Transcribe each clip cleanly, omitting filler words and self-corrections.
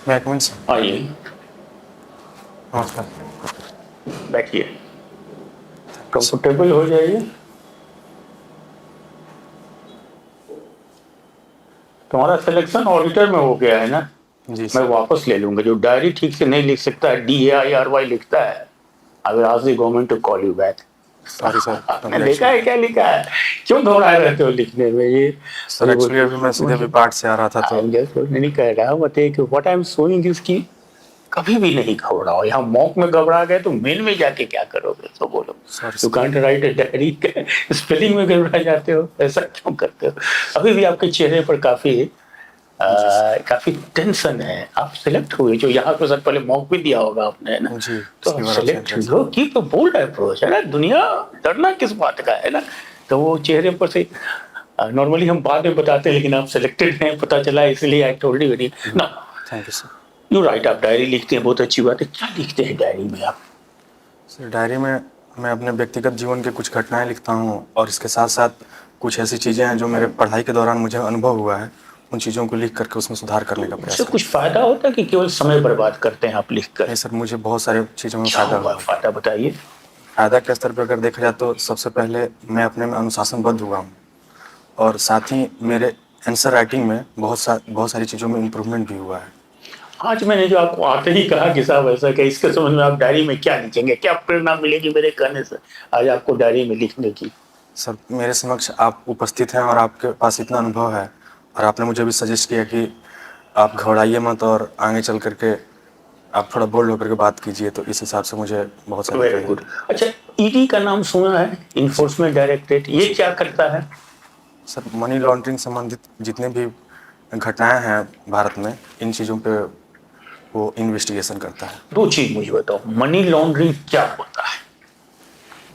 मैं एक मिनट से आइए, नमस्कार। बैठिए, कंफर्टेबल हो जाइए। तुम्हारा सिलेक्शन ऑडिटर में हो गया है ना? जी मैं सर। वापस ले लूंगा। जो डायरी ठीक से नहीं लिख सकता है, DAIRY लिखता है, I will ask the government to call you back. Sorry sir. आपने अभी देखा है एक्चुअली क्या लिखा है? क्यों घबराए रहते हो लिखने में? ये सर एक्चुअली अभी मैं सीधे अभी पार्ट से आ रहा था आई तो एम जस्ट नहीं कह रहा, बताइए कि व्हाट आई एम सोइंग इसकी कभी भी नहीं घबराओ। यहाँ मॉक में घबरा गए तो मेन में जाके क्या करोगे? तो बोलो, sorry you sir. Can't right a diary, spelling में घबरा जाते हो, ऐसा क्यों करते हो? अभी भी आपके चेहरे पर जी सर। काफी टेंशन है। आप सिलेक्ट हुए, जो यहाँ पे सर पहले मॉक भी दिया होगा आपने, है ना? जी तो पिछली आप बार एब्सेंट सिलेक्ट रहे सर। हो की तो बोल्ड अप्रोच है ना। दुनिया डरना किस बात का है ना? तो वो चेहरे पर से नॉर्मली हम बाद में बताते हैं, लेकिन आप सिलेक्टेड हैं पता चला, इसलिए आई टोल्ड यू वेरी ना। Thank you sir. You right, आप डायरी लिखते हैं, बहुत अच्छी बात है। क्या लिखते हैं डायरी में आप? सर डायरी में मैं अपने व्यक्तिगत जीवन के कुछ घटनाएं लिखता हूँ और इसके साथ साथ कुछ ऐसी चीज़ें हैं जो मेरे पढ़ाई के दौरान मुझे अनुभव हुआ है, उन चीज़ों को लिख करके उसमें सुधार करने का उससे प्रयास कुछ करता हूँ। फायदा होता है कि केवल समय बर्बाद करते हैं आप लिखकर? नहीं सर, मुझे बहुत सारे चीज़ों में क्या फ़ायदा हुआ हुआ है। फायदा, बताइए। फ़ायदा के स्तर पर अगर देखा जाए तो सबसे पहले मैं अपने में अनुशासनबद्ध हुआ हूँ और साथ ही मेरे आंसर राइटिंग में बहुत सारी चीज़ों में इम्प्रूवमेंट भी हुआ है। आज मैंने जो आपको आते ही कहा कि साहब ऐसा क्या, इसके समझ में आप डायरी में क्या लिखेंगे, क्या प्रेरणा मिलेगी मेरे कहने से आज आपको डायरी में लिखने की? सर मेरे समक्ष आप उपस्थित हैं और आपके पास इतना अनुभव है और आपने मुझे भी सजेस्ट किया कि आप घबराइए मत और आगे चल करके आप थोड़ा बोल्ड होकर के बात कीजिए, तो इस हिसाब से मुझे बहुत सारी वेरी प्रेरणा गुड। मिली। अच्छा, ईडी का नाम सुना है? जी इन्फोर्समेंट डायरेक्टरेट, ये जी। क्या करता है? सर मनी लॉन्ड्रिंग संबंधित जितने भी घटनाएं हैं भारत में, इन चीज़ों पे वो इन्वेस्टिगेशन करता है। दो चीज मुझे बताओ, मनी लॉन्ड्रिंग क्या होता है?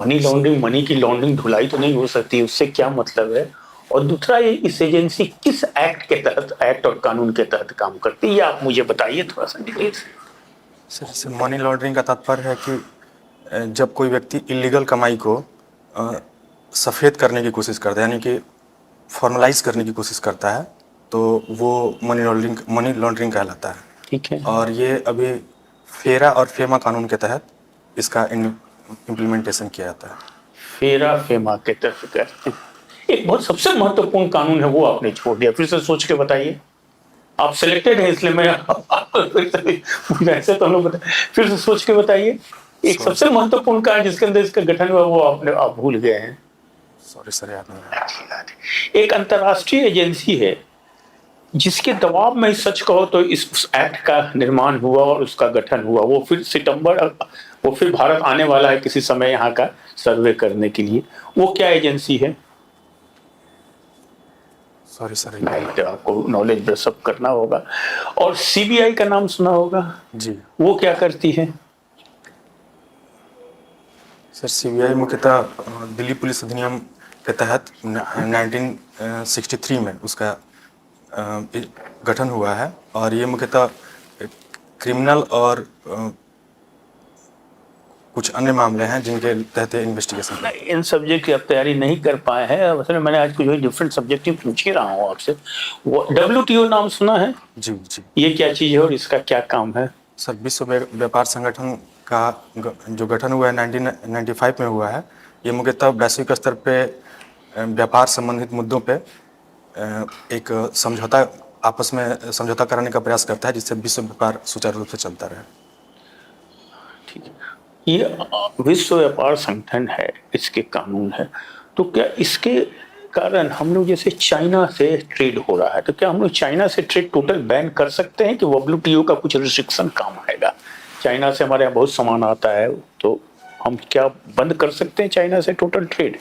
मनी लॉन्ड्रिंग, मनी की लॉन्ड्रिंग धुलाई तो नहीं हो सकती, उससे क्या मतलब है? और दूसरा, ये इस एजेंसी किस एक्ट के तहत, एक्ट और कानून के तहत काम करती है, ये आप मुझे बताइए थोड़ा सा डिटेल से। सर मनी लॉन्ड्रिंग का तात्पर्य है कि जब कोई व्यक्ति इलीगल कमाई को सफ़ेद करने की कोशिश करता है, यानी कि फॉर्मलाइज करने की कोशिश करता है, तो वो मनी लॉन्ड्रिंग कहलाता है। ठीक है। और ये अभी फेरा और फेमा कानून के तहत इसका इम्प्लीमेंटेशन किया जाता है। फेरा फेमा के तहत करते हैं। एक बहुत सबसे महत्वपूर्ण कानून है, वो आपने छोड़ दिया, फिर से सोच के बताइए। आप सिलेक्टेड हैं इसलिए मैं फिर से मुझे ऐसे तो नहीं बता, फिर से सोच के बताइए। एक सॉरी सबसे सर। महत्वपूर्ण कार्य जिसके अंदर इसका गठन हुआ, वो आप भूल गए हैं। सॉरी सर, याद नहीं अच्छी बात है। एक अंतर्राष्ट्रीय एजेंसी है जिसके दबाव में, सच कहो तो, इस एक्ट का निर्माण हुआ और उसका गठन हुआ। वो फिर भारत आने वाला है किसी समय यहाँ का सर्वे करने के लिए। वो क्या एजेंसी है? Sorry sir. तो आपको नॉलेज ब्रशअप करना होगा। और CBI का नाम सुना होगा? जी वो क्या करती है? सर, सीबीआई मुख्यतः दिल्ली पुलिस अधिनियम के तहत 1963 में उसका गठन हुआ है और ये मुख्यतः क्रिमिनल और कुछ अन्य मामले हैं जिनके तहत इन्वेस्टिगेशन करता है। इन सब्जेक्ट की आप तैयारी नहीं कर पाए हैं, असल में मैंने आज कुछ डिफरेंट सब्जेक्ट ही पूछ ही रहा हूँ आपसे। वो WTO नाम सुना है? जी जी। ये क्या चीज़ है और इसका क्या काम है? सर विश्व व्यापार संगठन का जो गठन हुआ है 1995 में हुआ है, ये मुख्यतः वैश्विक स्तर पे व्यापार संबंधित मुद्दों पे एक समझौता, आपस में समझौता कराने का प्रयास करता है जिससे विश्व व्यापार सुचारू रूप से चलता रहे। ठीक है। ये विश्व व्यापार संगठन है, इसके कानून है। तो क्या इसके कारण हम लोग, जैसे चाइना से ट्रेड हो रहा है, तो क्या हम लोग चाइना से ट्रेड टोटल बैन कर सकते हैं कि WTO का कुछ रिस्ट्रिक्शन काम आएगा? चाइना से हमारे यहाँ बहुत सामान आता है, तो हम क्या बंद कर सकते हैं चाइना से टोटल ट्रेड?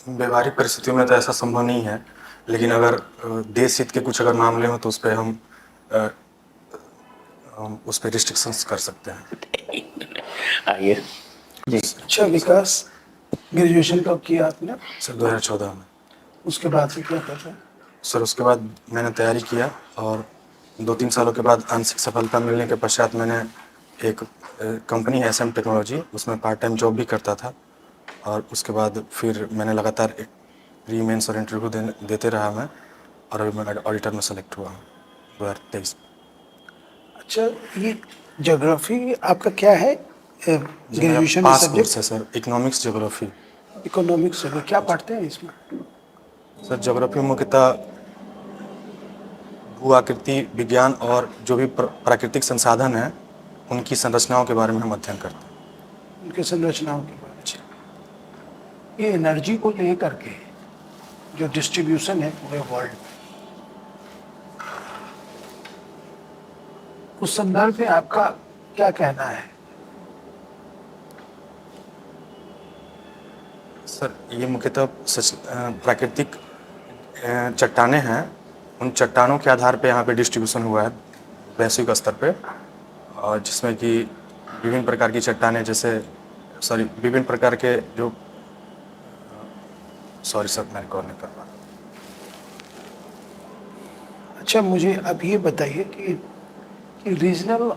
व्यवहारिक परिस्थितियों में तो ऐसा संभव नहीं है, लेकिन अगर देश हित के कुछ अगर मामले हो तो उस पर हम उस पर रिस्ट्रिक्शंस कर सकते हैं। आइए जी। अच्छा विकास, ग्रेजुएशन कब किया आपने? सर 2014 में। उसके बाद से क्या कर रहे हैं? सर उसके बाद मैंने तैयारी किया और 2-3 सालों के बाद आंशिक सफलता मिलने के पश्चात मैंने एक कंपनी है SM टेक्नोलॉजी, उसमें पार्ट टाइम जॉब भी करता था और उसके बाद फिर मैंने लगातार प्री मेंस और इंटरव्यू देते रहा मैं, और अभी मैं ऑडिटर में सेलेक्ट हुआ हूँ 2023 में। अच्छा, ये ज्योग्राफी आपका क्या है? ग्रेजुएशन में पास कोर्स सब्जेक्ट है सर, इकोनॉमिक्स ज्योग्राफी। इकोनॉमिक्स है, क्या पढ़ते हैं इसमें? सर ज्योग्राफी मुख्यतः भू आकृति विज्ञान और जो भी प्राकृतिक संसाधन हैं उनकी संरचनाओं के बारे में हम अध्ययन करते हैं। उनके संरचनाओं के बारे में। ये एनर्जी को लेकर के जो डिस्ट्रीब्यूशन है पूरे वर्ल्ड में, उस संदर्भ में आपका क्या कहना है? सर ये मुख्यतः प्राकृतिक चट्टानें हैं। उन चट्टानों के आधार पे यहाँ पे डिस्ट्रीब्यूशन हुआ है वैश्विक स्तर पे, और जिसमें कि विभिन्न प्रकार की चट्टानें जैसे विभिन्न प्रकार के जो सॉरी सर मैं रिकॉर्ड नहीं कर पा रहा। अच्छा, मुझे अब ये बताइए कि रीजनल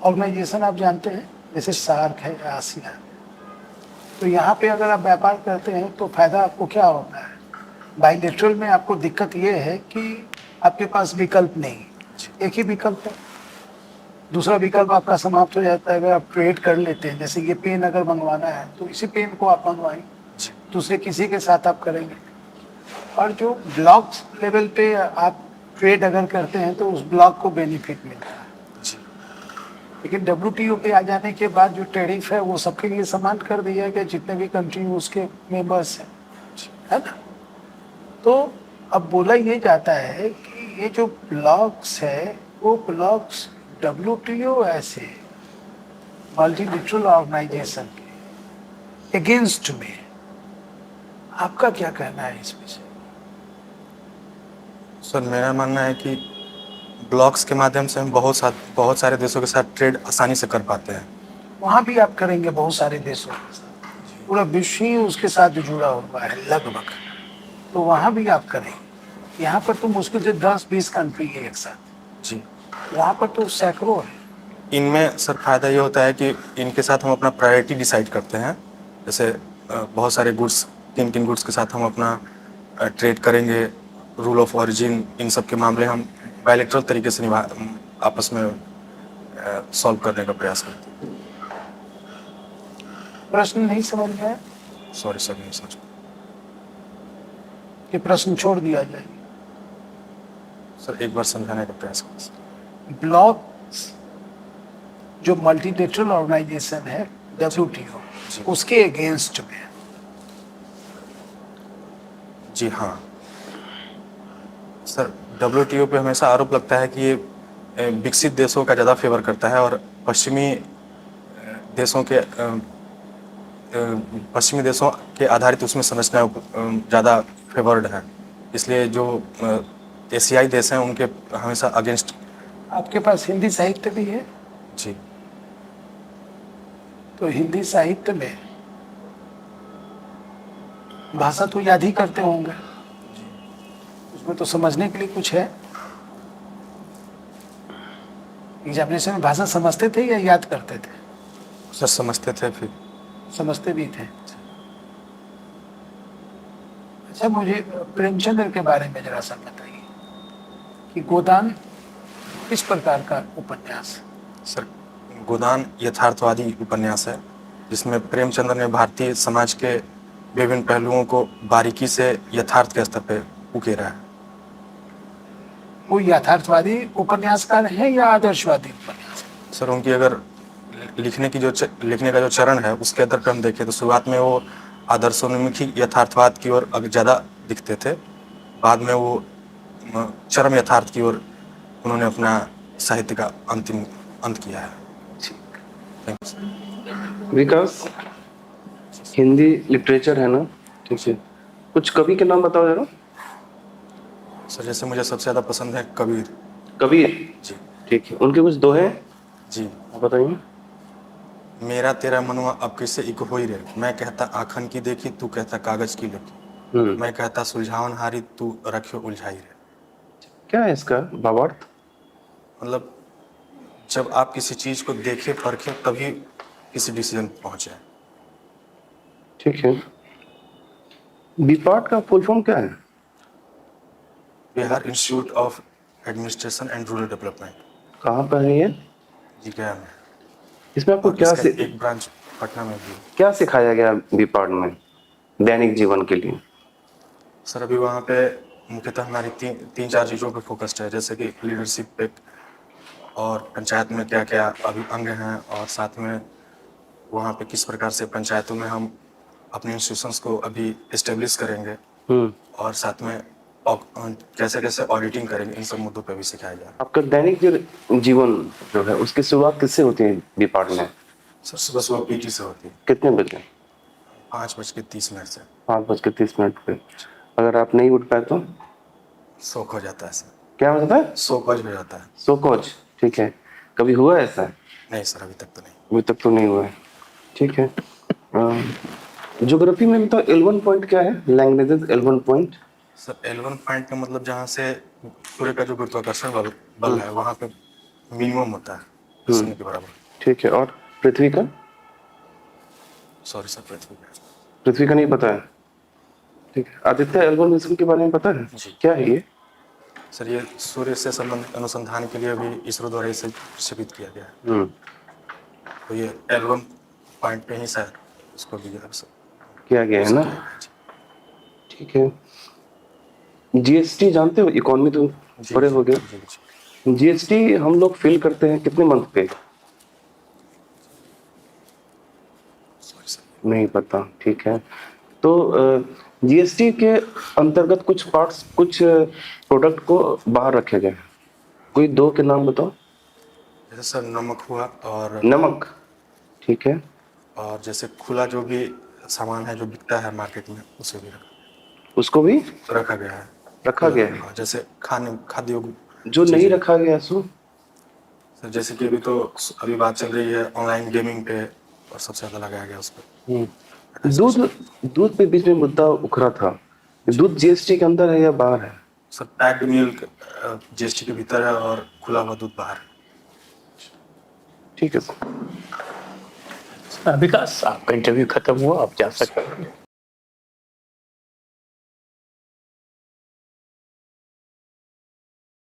ऑर्गेनाइजेशन आप जानते हैं, जैसे सार्क है या आसियान, तो यहाँ पे अगर आप व्यापार करते हैं तो फायदा आपको क्या होता है? बाइलेटरल में आपको दिक्कत ये है कि आपके पास विकल्प नहीं, एक ही विकल्प है, दूसरा विकल्प आपका समाप्त हो जाता है। अगर आप ट्रेड कर लेते हैं, जैसे ये पेन अगर मंगवाना है तो इसी पेन को आप मंगवाएं, दूसरे किसी के साथ आप करेंगे। और जो ब्लॉक लेवल पे आप ट्रेड अगर करते हैं तो उस ब्लॉक को बेनिफिट मिलता है। लेकिन WTO पे आ जाने के बाद जो टैरिफ है वो सबके लिए समान कर दिया है कि जितने भी कंट्री उसके मेंबर्स हैं, है ना? तो अब बोला ये जाता है कि ये जो ब्लॉक्स है वो ब्लॉक्स WTO ऐसे मल्टीलेटरल ऑर्गेनाइजेशन के अगेंस्ट में, आपका क्या कहना है इसमें से? सर मेरा मानना है कि ब्लॉक्स के माध्यम से हम बहुत सारे देशों के साथ ट्रेड आसानी से कर पाते हैं। वहाँ भी आप करेंगे बहुत सारे देशों के साथ, पूरा विश्व ही उसके साथ जुड़ा हुआ है लगभग, तो वहाँ भी आप करेंगे। यहाँ पर तो मुश्किल से 10-20 कंट्री है एक साथ, जी, वहाँ पर तो सैकड़ों है। इनमें सर फायदा ये होता है कि इनके साथ हम अपना प्रायोरिटी डिसाइड करते हैं। जैसे बहुत सारे गुड्स, किन किन गुड्स के साथ हम अपना ट्रेड करेंगे, रूल ऑफ ओरिजिन, इन सब के मामले हम बायलैटरल तरीके से आपस में सॉल्व करने का प्रयास करते हैं। प्रश्न नहीं समझ में आया सॉरी सर नहीं समझ। कि प्रश्न छोड़ दिया जाए? सर एक बार समझाने का प्रयास करें। ब्लॉक्स जो मल्टीलेटरल ऑर्गेनाइजेशन है WTO, उसके अगेंस्ट में। जी हाँ सर, WTO पे हमेशा आरोप लगता है कि ये विकसित देशों का ज़्यादा फेवर करता है और पश्चिमी देशों के आधारित उसमें संरचनाएं ज़्यादा फेवर्ड हैं। इसलिए जो एशियाई देश हैं उनके हमेशा अगेंस्ट। आपके पास हिंदी साहित्य भी है, जी, तो हिंदी साहित्य में भाषा तो याद ही करते होंगे, उसमें तो समझने के लिए कुछ है। एग्जामिनेशन में भाषा समझते थे या याद करते थे? सर समझते थे, फिर समझते भी थे। अच्छा, मुझे प्रेमचंद्र के बारे में जरा सा बताइए कि गोदान किस प्रकार का उपन्यास? सर गोदान यथार्थवादी उपन्यास है जिसमें प्रेमचंद्र ने भारतीय समाज के विभिन्न पहलुओं को बारीकी से यथार्थ के स्तर पर उकेरा है। वो यथार्थवादी उपन्यासकार है या आदर्शवादी उपन्यास? सर उनकी अगर लिखने का जो चरण है उसके आधार पर हम देखें तो शुरुआत में वो आदर्शोन्मुखी यथार्थवाद की ओर ज़्यादा दिखते थे, बाद में वो चरम यथार्थ की ओर उन्होंने अपना साहित्य का अंतिम अंत किया है। Thank you sir. Vikas, Hindi literature है ना, ठीक है, कुछ कवि के नाम बताओ जरा। सर जैसे मुझे सबसे ज़्यादा पसंद है कबीर। कबीर जी। ठीक है, उनके कुछ दोहे जी। आप बताइए। मेरा तेरा मनवा अब किससे इक होई रे, मैं कहता आखन की देखी, तू कहता कागज की लिखी, मैं कहता सुलझावन हारी, तू रखियो उलझाई रे। क्या है इसका भावार्थ? मतलब जब आप किसी चीज़ को देखें परखें तभी किसी डिसीजन पहुंचे। ठीक है, बीपाट का फुल फॉर्म क्या है? Bihar institute of administration and rural development. कहाँ पर है ये? जी गया में। इसमें आपको और क्या इसका से एक ब्रांच पटना में भी है। क्या सिखाया गया बीपाड में दैनिक जीवन के लिए? सर अभी वहाँ पे मुख्यतः हमारी तीन चार चीज़ों पे फोकस्ड है, जैसे कि लीडरशिप पे और पंचायत में क्या क्या अभी अंग हैं, और साथ में वहाँ पे किस प्रकार से पंचायतों में हम अपने इंस्टीट्यूशंस को अभी इस्टेब्लिश करेंगे, और साथ में कैसे कैसे ऑडिटिंग करेंगे, इन सब मुद्दों पे भी सिखाया गया। आपका दैनिक जीवन जो है उसकी शुरुआत किससे होती है बीपाड में? सर सुबह सुबह पीटी से होती है, कितने बजे? 5:30 से। 5:30 पे। अगर आप नहीं उठ पाए तो शौक हो जाता है सर, क्या हो जाता है? शौक हो जाता है। सो कोच, ठीक है। कभी हुआ ऐसा? नहीं सर, अभी तक तो नहीं। अभी तक तो नहीं हुआ है, ठीक है। ज्योग्राफी में बताओ L1 पॉइंट क्या है? Languages L1 point. Sir L1 point का मतलब जहाँ से सूर्य का जो गुरुत्वाकर्षण बल है वहाँ पे मिनिमम होता है शून्य के बराबर। ठीक है। और पृथ्वी का? सॉरी सर, पृथ्वी पृथ्वी का नहीं पता है, ठीक है। आदित्य L1 मिशन के बारे में पता है? जी। क्या है ये? सर ये सूर्य से संबंधित अनुसंधान के लिए भी इसरो द्वारा इसे प्रक्षेपित किया गया है। तो ये L1 पॉइंट पे ही शायद इसको भी किया गया है ना, जी। ठीक है। जीएसटी जानते हो? इकोनॉमी तो जी, बड़े जी, हो गए। जी, जी। जीएसटी हम लोग फिल करते हैं कितने मंथ पे? Sorry sir. नहीं पता, ठीक है। तो जीएसटी के अंतर्गत कुछ पार्ट्स, कुछ प्रोडक्ट को बाहर रखे गए हैं। कोई दो के नाम बताओ। जैसे सर नमक हुआ, और नमक, ठीक है। और जैसे खुला जो भी सामान है जो बिकता है मार्केट में, उसे भी उसको भी रखा गया है। रखा गया है। हाँ, जैसे खाद्य जो नहीं चीजें। रखा गया सो सर जैसे कि अभी बात चल रही है ऑनलाइन गेमिंग पे, और सबसे ज्यादा लगाया गया उस पर। दूध, दूध पे बीच में मुद्दा उखड़ा था। दूध जीएसटी के अंदर है या बाहर है? सर पैक्ड मिल्क जीएसटी के भीतर है, और खुला हुआ दूध बाहर है। ठीक है सर। विकास, आपका इंटरव्यू खत्म हुआ, आप जा सकते हैं।